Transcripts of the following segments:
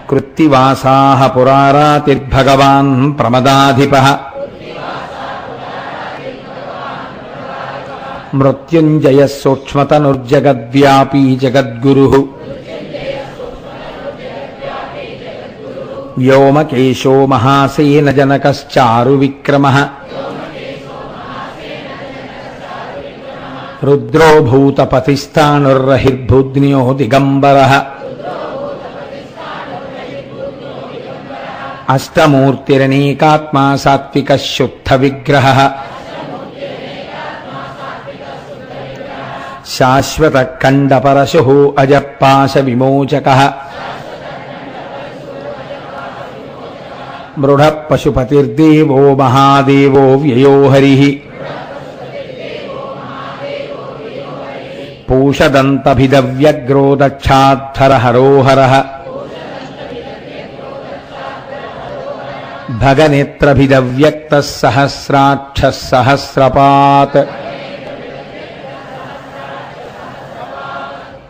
కృత్తివాసాః పురారాతిర్భగవాన్ ప్రమదాధిపః మృత్యుంజయః సూక్ష్మతనుర్జగద్వ్యాపీ జగద్గురుః వ్యోమకేశో మహాసేన జనకశ్చారు విక్రమః రుద్రో భూతపతిస్థాణుర్రహిర్భూజ్ఞో దిగంబరః అష్టమూర్తిరనేకాత్మా సాత్వికः శుద్ధ విగ్రహः శాశ్వత ఖండపరశుః అజపాశ విమోచకః మృఢ పశుపతిర్దేవో మహాదేవో వ్యయో హరిః పూషదంతభిదవ్యగ్రో దక్షాధ్వరహరోహరః భగనేత్రభిదవ్యక్తః సహస్రాక్షः సహస్రపాత్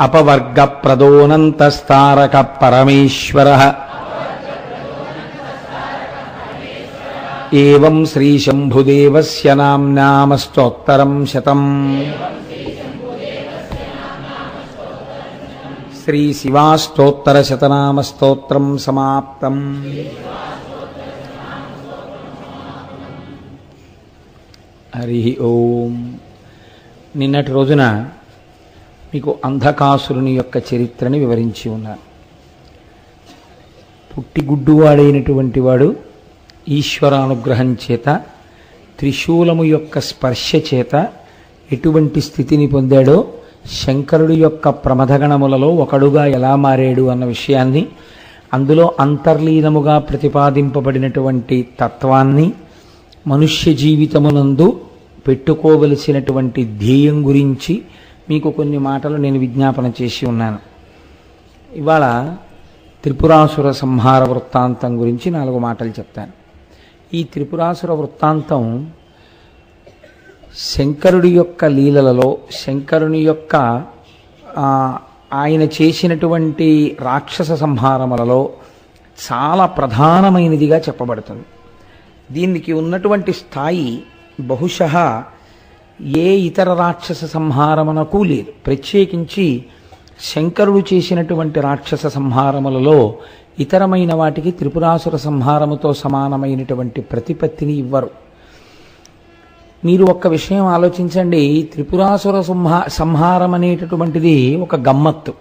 అపవర్గప్రదోనంతస్తారక పరమేశ్వరః ఏవం శ్రీశంభుదేవస్య నామ్నామస్తోత్తరం శతం శ్రీశివాష్టోత్తరశతనామస్తోత్రం సమాప్తం. హరి ఓం. నిన్నటి రోజున మీకు అంధకాసురుని యొక్క చరిత్రని వివరించి ఉన్నారు. పుట్టిగుడ్డువాడైనటువంటి వాడు ఈశ్వరానుగ్రహం చేత త్రిశూలము యొక్క స్పర్శ చేత ఎటువంటి స్థితిని పొందాడో, శంకరుడి యొక్క ప్రమథగణములలో ఒకడుగా ఎలా మారాడు అన్న విషయాన్ని, అందులో అంతర్లీనముగా ప్రతిపాదింపబడినటువంటి తత్వాన్ని, మనుష్య జీవితమునందు పెట్టుకోవలసినటువంటి ధ్యేయం గురించి మీకు కొన్ని మాటలు నేను విజ్ఞాపన చేసి ఉన్నాను. ఇవాళ త్రిపురాసుర సంహార వృత్తాంతం గురించి 4 మాటలు చెప్తాను. ఈ త్రిపురాసుర వృత్తాంతం శంకరుడి యొక్క లీలలలో, శంకరుని యొక్క ఆయన చేసినటువంటి రాక్షస సంహారములలో చాలా ప్రధానమైనదిగా చెప్పబడుతుంది. దీనికి ఉన్నటువంటి స్థాయి బహుశః ఏ ఇతర రాక్షస సంహారమునకు లేదు. ప్రత్యేకించి శంకరుడు చేసినటువంటి రాక్షస సంహారములలో ఇతరమైన వాటికి త్రిపురాసుర సంహారముతో సమానమైనటువంటి ప్రతిపత్తిని ఇవ్వరు. మీరు ఒక్క విషయం ఆలోచించండి. త్రిపురాసుర సంహారం అనేటటువంటిది ఒక గమ్మత్తు.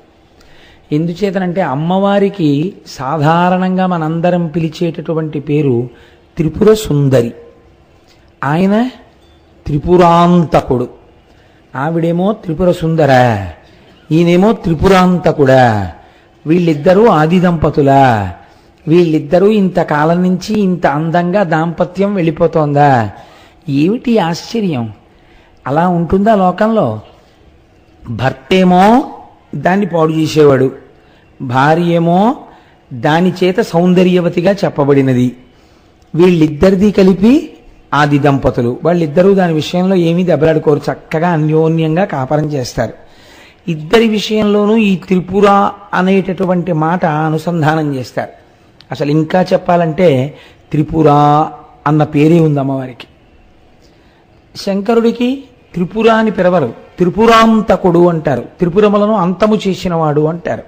ఎందుచేతనంటే అమ్మవారికి సాధారణంగా మనందరం పిలిచేటటువంటి పేరు త్రిపుర సుందరి. ఆయన త్రిపురాంతకుడు. ఆవిడేమో త్రిపుర సుందర, ఈయనేమో త్రిపురాంతకుడా. వీళ్ళిద్దరూ ఆది దంపతులా? వీళ్ళిద్దరూ ఇంతకాలం నుంచి ఇంత అందంగా దాంపత్యం వెళ్ళిపోతోందా? ఏమిటి ఆశ్చర్యం? అలా ఉంటుందా లోకంలో? భర్తేమో దాన్ని పాడు చేసేవాడు, భార్య ఏమో దాని చేత సౌందర్యవతిగా చెప్పబడినది. వీళ్ళిద్దరిది కలిపి ఆది దంపతులు. వాళ్ళిద్దరూ దాని విషయంలో ఏమీ దెబ్బలాడుకోరు, చక్కగా అన్యోన్యంగా కాపరం చేస్తారు. ఇద్దరి విషయంలోనూ ఈ త్రిపుర అనేటటువంటి మాట అనుసంధానం చేస్తారు. అసలు ఇంకా చెప్పాలంటే త్రిపుర అన్న పేరే ఉంది అమ్మవారికి. శంకరుడికి త్రిపుర అని పిలవరు, త్రిపురాంతకుడు అంటారు. త్రిపురములను అంతము చేసినవాడు అంటారు.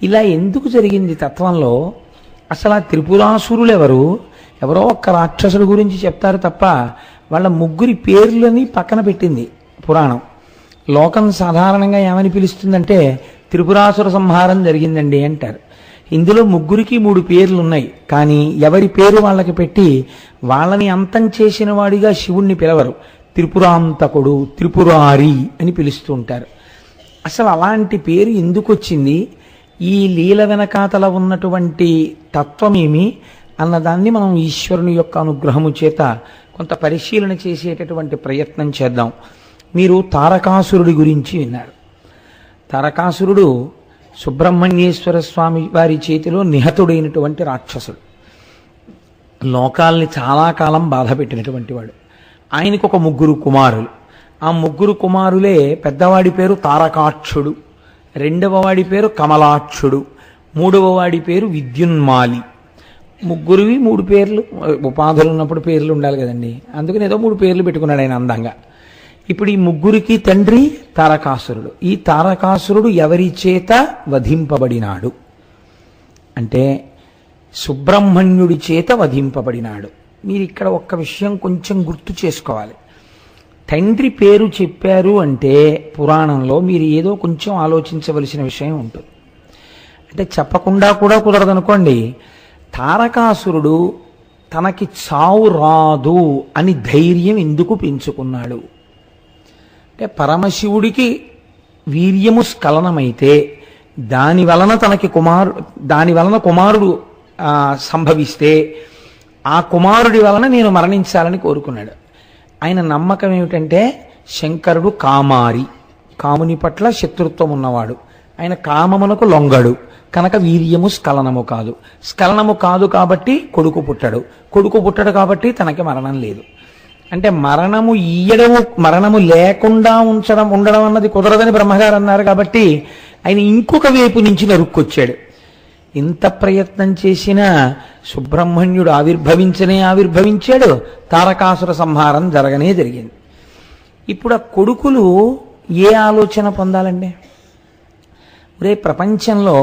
ఇలా ఎందుకు జరిగింది తత్వంలో? అసలు ఆ త్రిపురాసురులు ఎవరో ఒక్క రాక్షసుడి గురించి చెప్తారు తప్ప వాళ్ళ ముగ్గురి పేర్లని పక్కన పెట్టింది పురాణం. లోకం సాధారణంగా ఏమని పిలుస్తుందంటే త్రిపురాసుర సంహారం జరిగిందండి అంటారు. ఇందులో ముగ్గురికి 3 పేర్లు ఉన్నాయి. కానీ ఎవరి పేరు వాళ్ళకి పెట్టి వాళ్ళని అంతం చేసిన వాడిగా శివుణ్ణి పిలవరు. త్రిపురాంతకుడు, త్రిపురారి అని పిలుస్తూ ఉంటారు. అసలు అలాంటి పేరు ఎందుకు వచ్చింది? ఈ లీల వెనకాతల ఉన్నటువంటి తత్వమేమి అన్నదాన్ని మనం ఈశ్వరుని యొక్క అనుగ్రహము చేత కొంత పరిశీలన చేసేటటువంటి ప్రయత్నం చేద్దాం. మీరు తారకాసురుడి గురించి విన్నారు. తారకాసురుడు సుబ్రహ్మణ్యేశ్వర స్వామి వారి చేతిలో నిహతుడైనటువంటి రాక్షసుడు. లోకాల్ని చాలా కాలం బాధ పెట్టినటువంటి వాడు. ఆయనకు ఒక 3 కుమారులు. ఆ 3 కుమారులే పెద్దవాడి పేరు తారకాక్షుడు, రెండవ వాడి పేరు కమలాక్షుడు, మూడవ వాడి పేరు విద్యున్మాలి. ముగ్గురివి 3 పేర్లు, ఉపాధులు ఉన్నప్పుడు పేర్లు ఉండాలి కదండి, అందుకని ఏదో 3 పేర్లు పెట్టుకున్నాడు ఆయన అందంగా. ఇప్పుడు ఈ ముగ్గురికి తండ్రి తారకాసురుడు. ఈ తారకాసురుడు ఎవరి చేత వధింపబడినాడు అంటే సుబ్రహ్మణ్యుడి చేత వధింపబడినాడు. మీరు ఇక్కడ ఒక్క విషయం కొంచెం గుర్తు చేసుకోవాలి. తండ్రి పేరు చెప్పారు అంటే పురాణంలో మీరు ఏదో కొంచెం ఆలోచించవలసిన విషయం ఉంటుంది. అంటే చెప్పకుండా కూడా కుదరదనుకోండి. తారకాసురుడు తనకి చావు రాదు అని ధైర్యం ఎందుకు పెంచుకున్నాడు అంటే పరమశివుడికి వీర్యము స్ఖలనమైతే దాని వలన కుమారుడు సంభవిస్తే ఆ కుమారుడి వలన నేను మరణించాలని కోరుకున్నాడు. ఆయన నమ్మకం ఏమిటంటే శంకరుడు కామారి, కాముని పట్ల శత్రుత్వం ఉన్నవాడు, ఆయన కామమునకు లొంగడు కనుక వీర్యము స్ఖలనము కాదు. స్ఖలనము కాదు కాబట్టి కొడుకు పుట్టడు కాబట్టి తనకి మరణం లేదు. అంటే మరణము లేకుండా ఉండడం అన్నది కుదరదని బ్రహ్మగారు అన్నారు కాబట్టి ఆయన ఇంకొక వైపు నుంచి నరుక్కొచ్చాడు. ఇంత ప్రయత్నం చేసినా సుబ్రహ్మణ్యుడు ఆవిర్భవించాడు, తారకాసుర సంహారం జరిగింది. ఇప్పుడు ఆ కొడుకులు ఏ ఆలోచన పొందాలండి? ఒరే, ప్రపంచంలో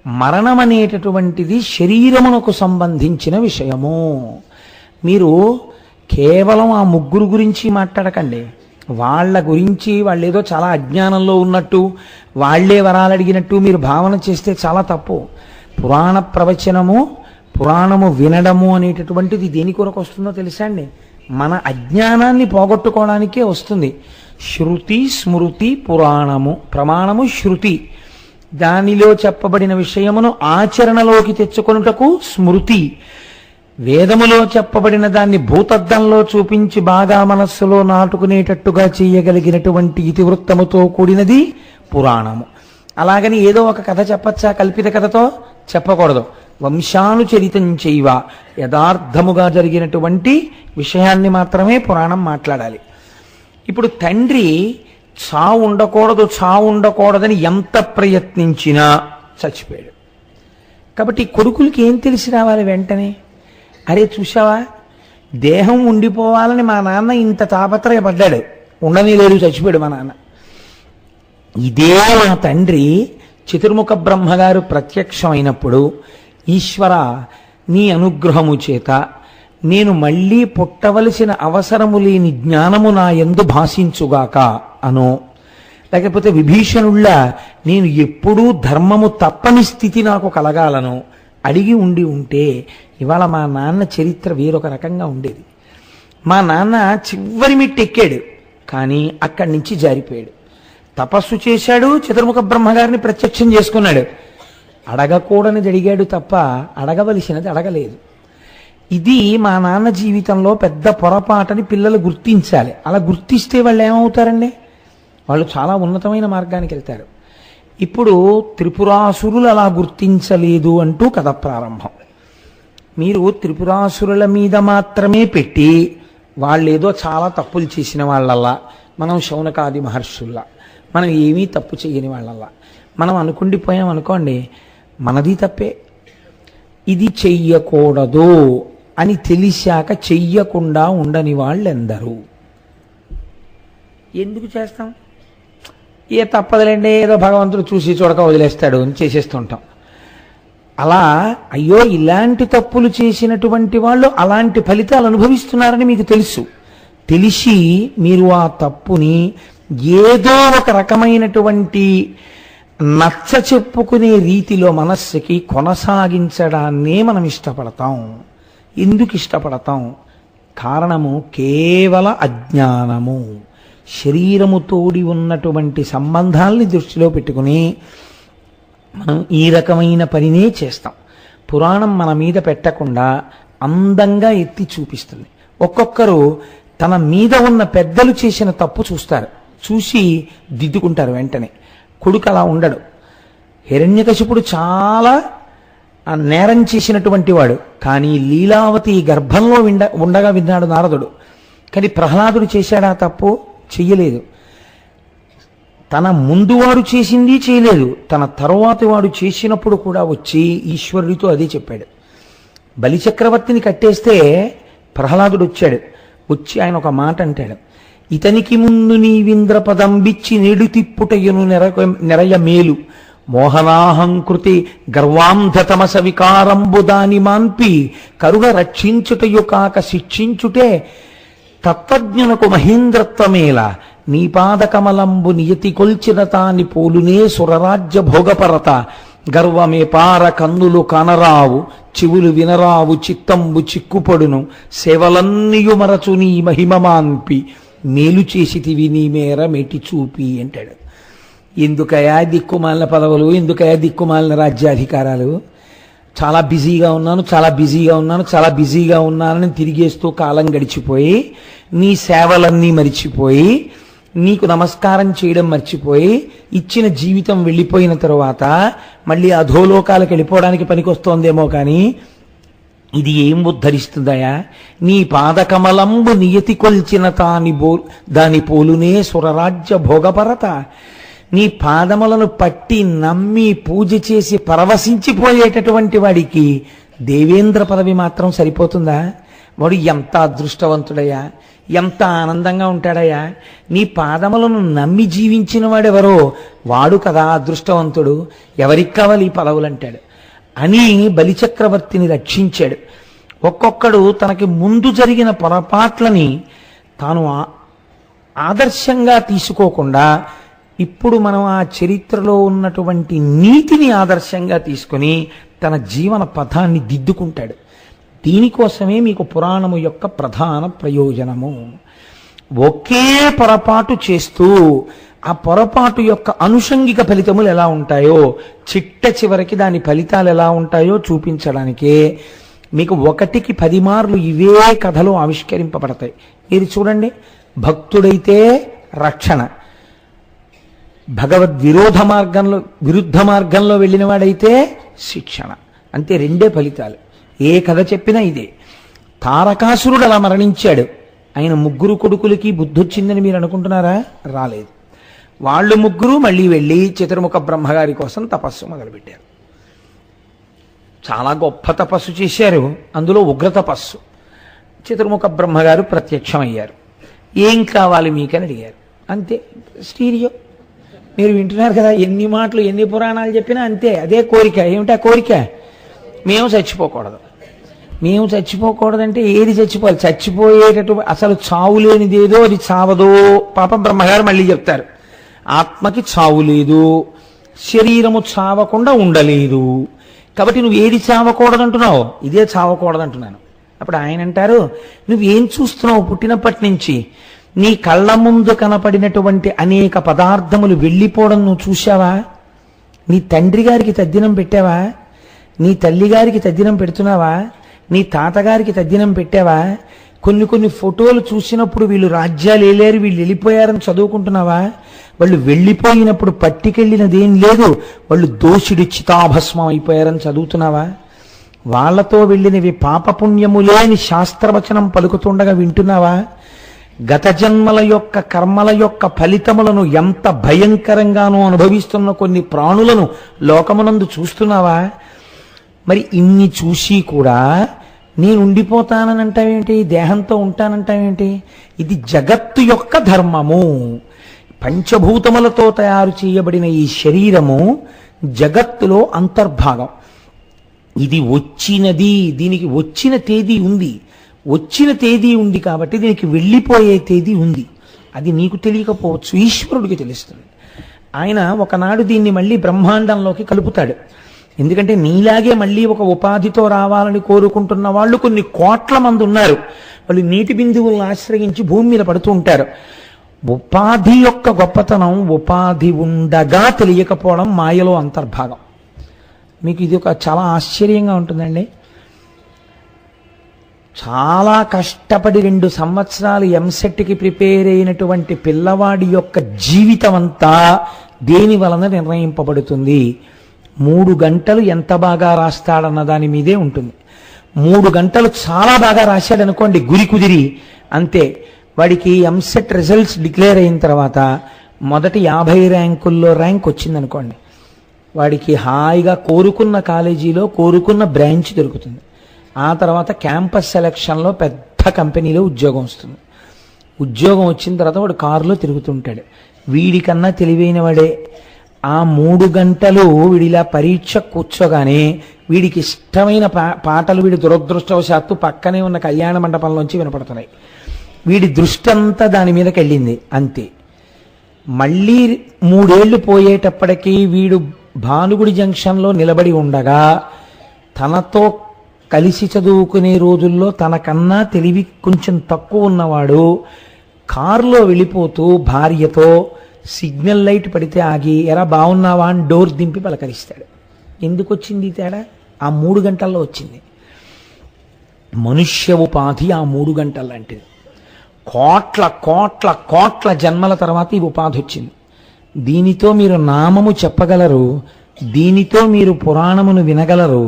మరణం అనేటటువంటిది శరీరమునకు సంబంధించిన విషయము. మీరు కేవలం ఆ ముగ్గురు గురించి మాట్లాడకండి. వాళ్ళ గురించి వాళ్ళు ఏదో చాలా అజ్ఞానంలో ఉన్నట్టు, వాళ్లే వరాలు అడిగినట్టు మీరు భావన చేస్తే చాలా తప్పు. పురాణ ప్రవచనము, పురాణము వినడము అనేటటువంటిది దేని కొరకు వస్తుందో తెలుసా అండి? మన అజ్ఞానాన్ని పోగొట్టుకోవడానికే వస్తుంది. శృతి, స్మృతి, పురాణము. ప్రమాణము శృతి, దానిలో చెప్పబడిన విషయమును ఆచరణలోకి తెచ్చుకొనుటకు స్మృతి. వేదములో చెప్పబడిన దాన్ని భూతద్దంలో చూపించి బాగా మనస్సులో నాటుకునేటట్టుగా చేయగలిగినటువంటి ఇతివృత్తముతో కూడినది పురాణము. అలాగని ఏదో ఒక కథ చెప్పచ్చా? కల్పిత కథతో చెప్పకూడదు. వంశానుచరితం చేయవ, యథార్థముగా జరిగినటువంటి విషయాన్ని మాత్రమే పురాణం మాట్లాడాలి. ఇప్పుడు తండ్రి చావు ఉండకూడదని ఎంత ప్రయత్నించినా చచ్చిపోయాడు. కాబట్టి కొడుకులకి ఏం తెలిసి రావాలి వెంటనే? అరే చూసావా, దేహం ఉండిపోవాలని మా నాన్న ఇంత తాపత్రయపడ్డాడు, ఉండని లేదు, చచ్చిపోయాడు మా నాన్న. ఇదే మా తండ్రి చతుర్ముఖ బ్రహ్మగారు ప్రత్యక్షమైనప్పుడు, ఈశ్వర నీ అనుగ్రహము చేత నేను మళ్ళీ పుట్టవలసిన అవసరము లేని జ్ఞానము నా యందు భాషించుగాక అనో, లేకపోతే విభీషణుళ్ళ నేను ఎప్పుడూ ధర్మము తప్పని స్థితి నాకు కలగాలను అడిగి ఉంటే ఇవాళ మా నాన్న చరిత్ర వేరొక రకంగా ఉండేది. మా నాన్న చివరి మెట్టెక్కాడు, కానీ అక్కడి నుంచి జారిపోయాడు. తపస్సు చేశాడు, చతుర్ముఖ బ్రహ్మగారిని ప్రత్యక్షం చేసుకున్నాడు. అడగకూడనిది అడిగాడు తప్ప అడగవలసినది అడగలేదు. ఇది మా నాన్న జీవితంలో పెద్ద పొరపాటని పిల్లలు గుర్తించాలి. అలా గుర్తిస్తే వాళ్ళు ఏమవుతారండి? వాళ్ళు చాలా ఉన్నతమైన మార్గానికి వెళ్తారు. ఇప్పుడు త్రిపురాసురులు అలా గుర్తించలేదు అంటూ కథ ప్రారంభం. మీరు త్రిపురాసురుల మీద మాత్రమే పెట్టి వాళ్ళేదో చాలా తప్పులు చేసిన వాళ్ళల్లా, మనం శౌనకాది మహర్షుల్లా, మనం ఏమీ తప్పు చేయని వాళ్ళల్లా మనం అనుకుండిపోయాం అనుకోండి, మనది తప్పే. ఇది చెయ్యకూడదు అని తెలిసాక చెయ్యకుండా ఉండని వాళ్ళెందరూ? ఎందుకు చేస్తాం? ఏ తప్పదులేండి, ఏదో భగవంతుడు చూసి చూడక వదిలేస్తాడు అని చేసేస్తుంటాం. అలా అయ్యో ఇలాంటి తప్పులు చేసినటువంటి వాళ్ళు అలాంటి ఫలితాలు అనుభవిస్తున్నారని మీకు తెలుసు. తెలిసి మీరు ఆ తప్పుని ఏదో ఒక రకమైనటువంటి నచ్చ చెప్పుకునే రీతిలో మనస్సుకి కొనసాగించడాన్నే మనం ఇష్టపడతాం. ఎందుకు ఇష్టపడతాం? కారణము కేవల అజ్ఞానము. శరీరము తోడి ఉన్నటువంటి సంబంధాలని దృష్టిలో పెట్టుకుని మనం ఈ రకమైన పనినే చేస్తాం. పురాణం మన మీద పెట్టకుండా అందంగా ఎత్తి చూపిస్తుంది. ఒక్కొక్కరు తన మీద ఉన్న పెద్దలు చేసిన తప్పు చూస్తారు, చూసి దిద్దుకుంటారు వెంటనే. కొడుకు అలా ఉండడు. హిరణ్యకశిపుడు చాలా నేరం చేసినటువంటి వాడు, కానీ లీలావతి గర్భంలో ఉండగా విన్నాడు నారదుడు. కానీ ప్రహ్లాదుడు చేశాడా తప్పు? చెయ్యలేదు. తన ముందు వాడు చేసింది చేయలేదు, తన తరువాతి వాడు చేసినప్పుడు కూడా వచ్చి ఈశ్వరుడితో అదే చెప్పాడు. బలిచక్రవర్తిని కట్టేస్తే ప్రహ్లాదుడు వచ్చాడు. వచ్చి ఆయన ఒక మాట అంటాడు, ఇతనికి ముందు నీవింద్ర పదంబిచ్చి నేడు తిప్పుటయ్యను నెరయ మేలు మోహనాహంకృతి గర్వాంధతమస వికారంబు దాని మాన్పి కరుణ రక్షించుటయు కాక శిక్షించుటే తత్వజ్ఞునకు మహేంద్రత్వమేల నీ పాదకమలంబు నియతి కొల్చిన తాని పోలునే సురరాజ్య భోగపరత గర్వమే పార కన్నులు కనరావు చెవులు వినరావు చిత్తంబు చిక్కుపడును సేవలన్నీయు మరచు నీ మహిమమాన్పి మేలు చేసితివి నీ మేర మెటి చూపి అంటాడు. ఎందుకయా దిక్కుమాలిన పదవులు, ఎందుకయా దిక్కుమాలిన రాజ్యాధికారాలు, చాలా బిజీగా ఉన్నానని తిరిగేస్తూ కాలం గడిచిపోయి నీ సేవలన్నీ మరిచిపోయి నీకు నమస్కారం చేయడం మర్చిపోయి ఇచ్చిన జీవితం వెళ్ళిపోయిన తరువాత మళ్ళీ అధోలోకాలకు వెళ్ళిపోవడానికి పనికొస్తోందేమో కానీ ఇది ఏం ఉద్ధరిస్తుందయా? నీ పాదకమలంబు నియతి కొల్చిన దాని పోలునే సురరాజ్య భోగపరత. నీ పాదములను పట్టి నమ్మి పూజ చేసి పరవశించిపోయేటటువంటి వాడికి దేవేంద్ర పదవి మాత్రం సరిపోతుందా? వాడు ఎంత అదృష్టవంతుడయ్యా, ఎంత ఆనందంగా ఉంటాడయ్యా. నీ పాదములను నమ్మి జీవించిన వాడెవరో వాడు కదా అదృష్టవంతుడు. ఎవరికి కావాలి ఈ పదవులు అంటాడు అని బలిచక్రవర్తిని రక్షించాడు. ఒక్కొక్కడు తనకి ముందు జరిగిన పొరపాట్లని తాను ఆదర్శంగా తీసుకోకుండా ఇప్పుడు మనం ఆ చరిత్రలో ఉన్నటువంటి నీతిని ఆదర్శంగా తీసుకుని తన జీవన పథాన్ని దిద్దుకుంటాడు. దీనికోసమే మీకు పురాణము యొక్క ప్రధాన ప్రయోజనము. ఒకే పొరపాటు చేస్తూ ఆ పొరపాటు యొక్క అనుషంగిక ఫలితములు ఎలా ఉంటాయో, చిట్ట చివరికి దాని ఫలితాలు ఎలా ఉంటాయో చూపించడానికే మీకు 1కి 10 మార్లు ఇవే కథలు ఆవిష్కరింపబడతాయి. మీరు చూడండి, భక్తుడైతే రక్షణ, విరుద్ధ మార్గంలో వెళ్ళిన వాడైతే శిక్షణ. అంతే, 2 ఫలితాలు. ఏ కథ చెప్పినా ఇదే. తారకాసురుడు అలా మరణించాడు. ఆయన 3 కొడుకులకి బుద్ధి వచ్చిందని మీరు అనుకుంటున్నారా? రాలేదు. వాళ్ళు 3 మళ్ళీ వెళ్ళి చతుర్ముఖ బ్రహ్మగారి కోసం తపస్సు మొదలుపెట్టారు. చాలా గొప్ప తపస్సు చేశారు. అందులో ఉగ్ర తపస్సు. చతుర్ముఖ బ్రహ్మగారు ప్రత్యక్షమయ్యారు. ఏం కావాలి మీకని అడిగారు. అంతే, స్టీరియో. మీరు వింటున్నారు కదా, ఎన్ని మాటలు ఎన్ని పురాణాలు చెప్పినా అంతే, అదే కోరిక. ఏమిటా కోరిక? మేము చచ్చిపోకూడదు. మేము చచ్చిపోకూడదంటే ఏది చచ్చిపోవాలి? చచ్చిపోయేటట్టు అసలు చావు లేనిదేదో అది చావదో. పాపం బ్రహ్మగారు మళ్ళీ చెప్తారు, ఆత్మకి చావు లేదు, శరీరము చావకుండా ఉండలేదు. కాబట్టి నువ్వు ఏది చావకూడదంటున్నావు? ఇదే చావకూడదంటున్నాను. అప్పుడు ఆయన అంటారు, నువ్వేం చూస్తున్నావు? పుట్టినప్పటి నుంచి నీ కళ్ళ ముందు కనపడినటువంటి అనేక పదార్థములు వెళ్ళిపోవడం నువ్వు చూశావా? నీ తండ్రి గారికి తద్దినం పెట్టావా? నీ తల్లి గారికి తద్దినం పెడుతున్నావా? నీ తాతగారికి తద్దినం పెట్టావా? కొన్ని ఫోటోలు చూసినప్పుడు వీళ్ళు రాజ్యాలు ఏలేరు, వీళ్ళు వెళ్ళిపోయారని చదువుకుంటున్నావా? వాళ్ళు వెళ్ళిపోయినప్పుడు పట్టికెళ్ళినదేం లేదు, వాళ్ళు దోషుడి చితాభస్మం అయిపోయారని చదువుతున్నావా? వాళ్లతో వెళ్ళినవి పాపపుణ్యములే అని శాస్త్రవచనం పలుకుతుండగా వింటున్నావా? గత జన్మల యొక్క కర్మల యొక్క ఫలితములను ఎంత భయంకరంగానూ అనుభవిస్తున్న కొన్ని ప్రాణులను లోకమునందు చూస్తున్నావా? మరి ఇన్ని చూసి కూడా నేను ఉండిపోతానని అంటావేంటి? దేహంతో ఉంటానంటావేంటి? ఇది జగత్తు యొక్క ధర్మము. పంచభూతములతో తయారు చేయబడిన ఈ శరీరము జగత్తులో అంతర్భాగం. ఇది వచ్చినది, దీనికి వచ్చిన తేదీ ఉంది. వచ్చిన తేదీ ఉంది కాబట్టి దీనికి వెళ్ళిపోయే తేదీ ఉంది. అది నీకు తెలియకపోవచ్చు, ఈశ్వరుడికి తెలుస్తుంది. ఆయన ఒకనాడు దీన్ని మళ్ళీ బ్రహ్మాండంలోకి కలుపుతాడు. ఎందుకంటే నీలాగే మళ్ళీ ఒక ఉపాధితో రావాలని కోరుకుంటున్న వాళ్ళు కొన్ని కోట్ల మంది ఉన్నారు. వాళ్ళు నీటి బిందువులను ఆశ్రయించి భూమి మీద పడుతూ ఉంటారు. ఉపాధి యొక్క గొప్పతనం ఉపాధి ఉండగా తెలియకపోవడం మాయలో అంతర్భాగం. మీకు ఇది ఒక చాలా ఆశ్చర్యంగా ఉంటుందండి. చాలా కష్టపడి 2 సంవత్సరాలు ఎంసెట్కి ప్రిపేర్ అయినటువంటి పిల్లవాడి యొక్క జీవితం అంతా దేని వలన నిర్ణయింపబడుతుంది? 3 గంటలు ఎంత బాగా రాస్తాడన్న దాని మీదే ఉంటుంది. 3 గంటలు చాలా బాగా రాశాడనుకోండి, గురి కుదిరి అంతే. వాడికి ఎంసెట్ రిజల్ట్స్ డిక్లేర్ అయిన తర్వాత మొదటి 50 ర్యాంకుల్లో ర్యాంక్ వచ్చిందనుకోండి, వాడికి హాయిగా కోరుకున్న కాలేజీలో కోరుకున్న బ్రాంచ్ దొరుకుతుంది. ఆ తర్వాత క్యాంపస్ సెలక్షన్లో పెద్ద కంపెనీలో ఉద్యోగం వస్తుంది. ఉద్యోగం వచ్చిన తర్వాత వాడు కారులో తిరుగుతుంటాడు. వీడికన్నా తెలివైన వాడే ఆ 3 గంటలు వీడిలా పరీక్ష కూర్చోగానే వీడికి ఇష్టమైన పాటలు వీడి దురదృష్టవశాత్తు పక్కనే ఉన్న కళ్యాణ మండపంలోంచి వినపడుతున్నాయి. వీడి దృష్టి అంతా దాని మీదకి వెళ్ళింది అంతే. మళ్ళీ 3 ఏళ్లు పోయేటప్పటికీ వీడు భానుగుడి జంక్షన్లో నిలబడి ఉండగా తనతో కలిసి చదువుకునే రోజుల్లో తనకన్నా తెలివి కొంచెం తక్కువ ఉన్నవాడు కారులో వెళ్ళిపోతూ భార్యతో సిగ్నల్ లైట్ పడితే ఆగి ఎరా బాగున్నావా అని డోర్ దింపి పలకరిస్తాడు. ఎందుకు వచ్చింది తేడా? ఆ 3 గంటల్లో వచ్చింది. మనుష్య ఉపాధి ఆ 3 గంటల లాంటిది. కోట్ల కోట్ల కోట్ల జన్మల తర్వాత ఈ ఉపాధి వచ్చింది. దీనితో మీరు నామము చెప్పగలరు, దీనితో మీరు పురాణమును వినగలరు,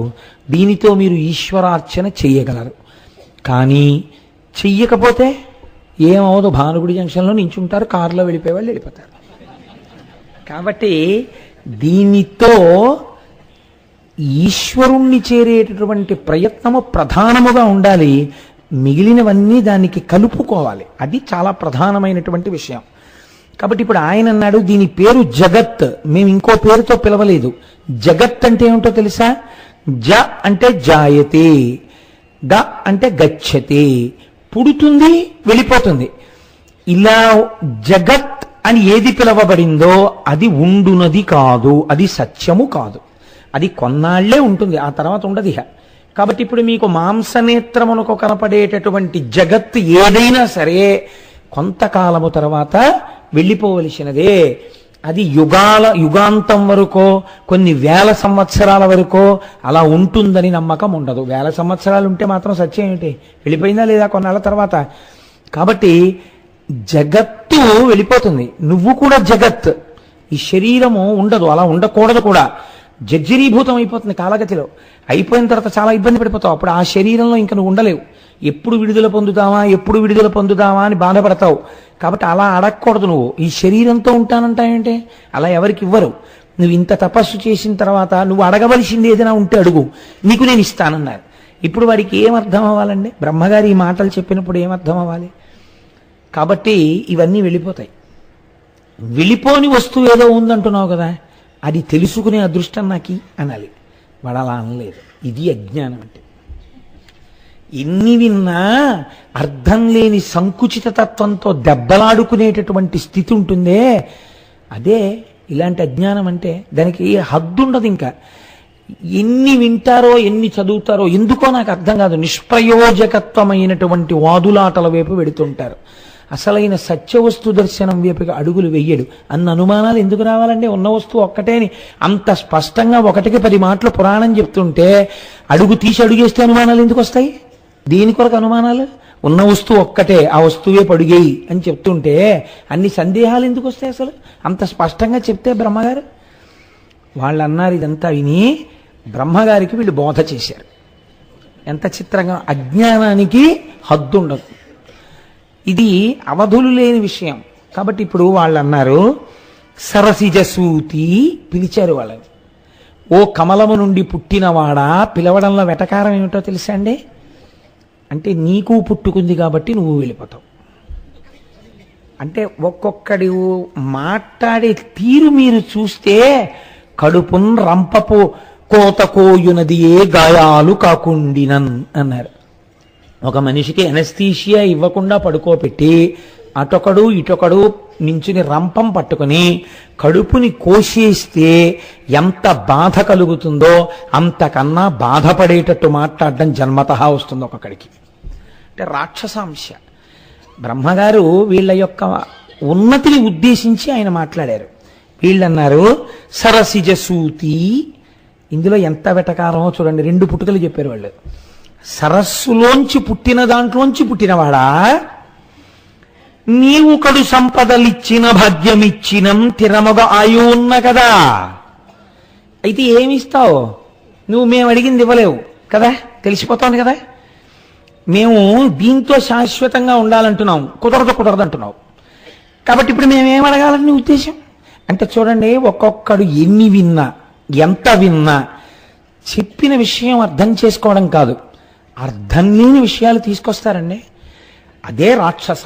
దీనితో మీరు ఈశ్వరార్చన చెయ్యగలరు. కానీ చెయ్యకపోతే ఏమవదు, భానుగుడి జంక్షన్లో నించుంటారు, కారులో వెళ్ళిపోయే వాళ్ళు వెళ్ళిపోతారు. కాబట్టి దీనితో ఈశ్వరుణ్ణి చేరేటటువంటి ప్రయత్నము ప్రధానముగా ఉండాలి. మిగిలినవన్నీ దానికి కలుపుకోవాలి. అది చాలా ప్రధానమైనటువంటి విషయం. కాబట్టి ఇప్పుడు ఆయన అన్నాడు దీని పేరు జగత్, మేము ఇంకో పేరుతో పిలవలేదు. జగత్ అంటే ఏమిటో తెలుసా? జ అంటే జాయతే, గ అంటే గచ్చతే, పుడుతుంది వెళ్ళిపోతుంది. ఇలా జగత్ అని ఏది పిలవబడిందో అది ఉండునది కాదు, అది సత్యము కాదు. అది కొన్నాళ్లే ఉంటుంది, ఆ తర్వాత ఉండదు ఇహ. కాబట్టి ఇప్పుడు మీకు మాంసనేత్రమునకు కనపడేటటువంటి జగత్ ఏదైనా సరే కొంతకాలము తర్వాత వెళ్ళిపోవలసినదే. అది యుగాంతం వరకో కొన్ని వేల సంవత్సరాల వరకో అలా ఉంటుందని నమ్మకం ఉండదు. 1000 సంవత్సరాలు ఉంటే మాత్రం సత్యం ఏమిటి? వెళ్ళిపోయిందా లేదా కొన్నాళ్ళ తర్వాత? కాబట్టి జగత్తు వెళ్ళిపోతుంది, నువ్వు కూడా జగత్. ఈ శరీరము ఉండదు, అలా ఉండకూడదు కూడా. జర్జరీభూతం అయిపోతుంది కాలగతిలో. అయిపోయిన తర్వాత చాలా ఇబ్బంది పడిపోతావు. అప్పుడు ఆ శరీరంలో ఇంకా నువ్వు ఉండలేవు. ఎప్పుడు విడుదల పొందుతావా అని బాధపడతావు. కాబట్టి అలా అడగకూడదు. నువ్వు ఈ శరీరంతో ఉంటానంటావేంటే? అలా ఎవరికి ఇవ్వరు. నువ్వు ఇంత తపస్సు చేసిన తర్వాత నువ్వు అడగవలసింది ఏదైనా ఉంటే అడుగు, నీకు నేను ఇస్తానన్నారు. ఇప్పుడు వాడికి ఏమర్థం అవ్వాలండి? బ్రహ్మగారి ఈ మాటలు చెప్పినప్పుడు ఏమర్థం అవ్వాలి? కాబట్టి ఇవన్నీ వెళ్ళిపోతాయి. వెళ్ళిపోని వస్తువు ఏదో ఉందంటున్నావు కదా, అది తెలుసుకునే అదృష్టం నాకి అనాలి. వాడు అలా అనలేదు. ఇది అజ్ఞానం అంటే. ఎన్ని విన్నా అర్థం లేని సంకుచిత తత్వంతో దెబ్బలాడుకునేటటువంటి స్థితి ఉంటుందే, అదే ఇలాంటి అజ్ఞానం అంటే. దానికి ఏ హద్దు ఉండదు. ఇంకా ఎన్ని వింటారో ఎన్ని చదువుతారో ఎందుకో నాకు అర్థం కాదు. నిష్ప్రయోజకత్వమైనటువంటి వాదులాటల వైపు వెడుతుంటారు. అసలైన సత్యవస్తు దర్శనం వైపుగా అడుగులు వెయ్యడు. అన్న అనుమానాలు ఎందుకు రావాలంటే? ఉన్న వస్తువు ఒక్కటేని అంత స్పష్టంగా 1కి 10 మాటలు పురాణం చెప్తుంటే అడుగు తీసి అడుగేస్తే అనుమానాలు ఎందుకు వస్తాయి? దీని కొరకు అనుమానాలు? ఉన్న వస్తువు ఒక్కటే, ఆ వస్తువే పడుగేయి అని చెప్తుంటే అన్ని సందేహాలు ఎందుకు వస్తాయి? అసలు అంత స్పష్టంగా చెప్తే బ్రహ్మగారు వాళ్ళు అన్నారు. ఇదంతా విని బ్రహ్మగారికి వీళ్ళు బోధ చేశారు. ఎంత చిత్రంగా! అజ్ఞానానికి హద్దు ఉండదు. ఇది అవధులు లేని విషయం. కాబట్టి ఇప్పుడు వాళ్ళు అన్నారు సరసిజసూతి, పిలిచారు వాళ్ళని. ఓ కమలము నుండి పుట్టినవాడా, పిలవడంలో వెటకారం ఏమిటో తెలుసా అండి? అంటే నీకు పుట్టుకుంది కాబట్టి నువ్వు వెళ్ళిపోతావు. అంటే ఒక్కొక్కడి మాట్లాడే తీరు మీరు చూస్తే కడుపున్ రంపపు కోత కోయునది ఏ గాయాలు కాకుండినన్ అన్నారు. ఒక మనిషికి ఎనస్థీషియా ఇవ్వకుండా పడుకోబెట్టి అటొకడు ఇటొకడు నించుని రంపం పట్టుకుని కడుపుని కోసేస్తే ఎంత బాధ కలుగుతుందో అంతకన్నా బాధపడేటట్టు మాట్లాడడం జన్మతః వస్తుంది ఒక్కొక్కడికి. అంటే రాక్షసాంశ. బ్రహ్మగారు వీళ్ళ యొక్క ఉన్నతిని ఉద్దేశించి ఆయన మాట్లాడారు. వీళ్ళన్నారు సరసిజసూతి. ఇందులో ఎంత వెటకారమో చూడండి. 2 పుట్టుకలు చెప్పారు వాళ్ళు. సరస్సులోంచి పుట్టిన దాంట్లోంచి పుట్టినవాడా, నీవు కడు సంపదలిచ్చిన భాగ్యమిచ్చినం తిరమగ ఆయు ఉన్న కదా. అయితే ఏమిస్తావు నువ్వు? మేము అడిగింది ఇవ్వలేవు కదా, తెలిసిపోతోంది కదా. మేము దీంతో శాశ్వతంగా ఉండాలంటున్నాం, కుదరదు అంటున్నావు. కాబట్టి ఇప్పుడు మేమేం అడగాలని ఉద్దేశం అంటే చూడండి, ఒక్కొక్కడు ఎన్ని విన్నా ఎంత విన్నా చెప్పిన విషయం అర్థం చేసుకోవడం కాదు, అర్థం లేని విషయాలు తీసుకొస్తారండి. అదే రాక్షస